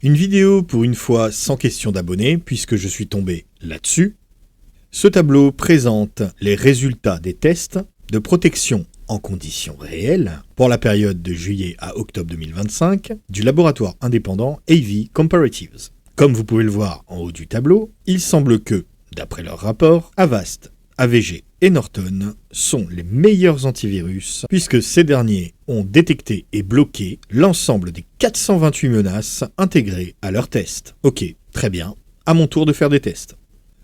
Une vidéo pour une fois sans question d'abonnés, puisque je suis tombé là-dessus. Ce tableau présente les résultats des tests de protection en conditions réelles pour la période de juillet à octobre 2025 du laboratoire indépendant AV Comparatives. Comme vous pouvez le voir en haut du tableau, il semble que, d'après leur rapport, Avast, AVG et Norton sont les meilleurs antivirus puisque ces derniers ont détecté et bloqué l'ensemble des 428 menaces intégrées à leurs tests. Ok, très bien, à mon tour de faire des tests.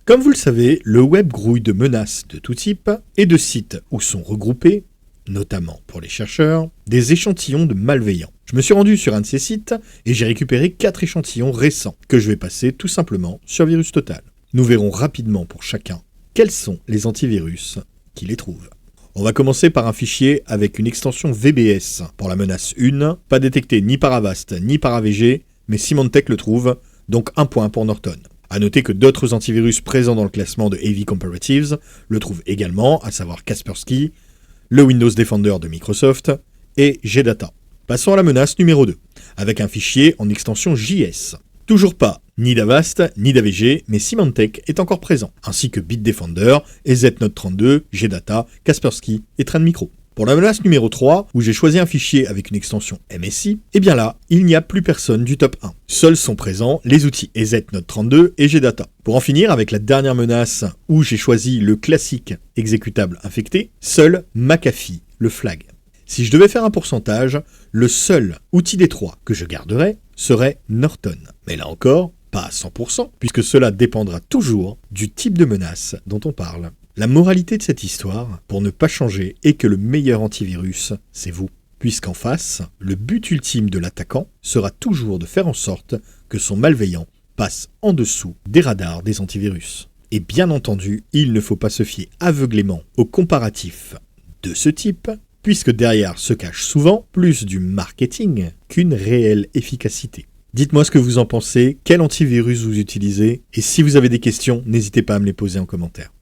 Comme vous le savez, le web grouille de menaces de tout type et de sites où sont regroupés, notamment pour les chercheurs, des échantillons de malveillants. Je me suis rendu sur un de ces sites et j'ai récupéré 4 échantillons récents que je vais passer tout simplement sur VirusTotal. Nous verrons rapidement pour chacun quels sont les antivirus qui les trouvent. On va commencer par un fichier avec une extension VBS pour la menace 1, pas détectée ni par Avast ni par AVG, mais Symantec le trouve, donc un point pour Norton. A noter que d'autres antivirus présents dans le classement de AV Comparatives le trouvent également, à savoir Kaspersky, le Windows Defender de Microsoft et GData. Passons à la menace numéro 2, avec un fichier en extension JS. Toujours pas ni d'Avast ni d'AVG, mais Symantec est encore présent, ainsi que Bitdefender, EZNote32, GData, Kaspersky et TrendMicro. Pour la menace numéro 3, où j'ai choisi un fichier avec une extension MSI, et bien là, il n'y a plus personne du top 1. Seuls sont présents les outils EZNote32 et GData. Pour en finir avec la dernière menace, où j'ai choisi le classique exécutable infecté, seul McAfee le flag. Si je devais faire un pourcentage, le seul outil des 3 que je garderais serait Norton. Mais là encore, pas à 100%, puisque cela dépendra toujours du type de menace dont on parle. La moralité de cette histoire, pour ne pas changer, est que le meilleur antivirus, c'est vous. Puisqu'en face, le but ultime de l'attaquant sera toujours de faire en sorte que son malveillant passe en dessous des radars des antivirus. Et bien entendu, il ne faut pas se fier aveuglément aux comparatifs de ce type, puisque derrière se cache souvent plus du marketing qu'une réelle efficacité. Dites-moi ce que vous en pensez, quel antivirus vous utilisez, et si vous avez des questions, n'hésitez pas à me les poser en commentaire.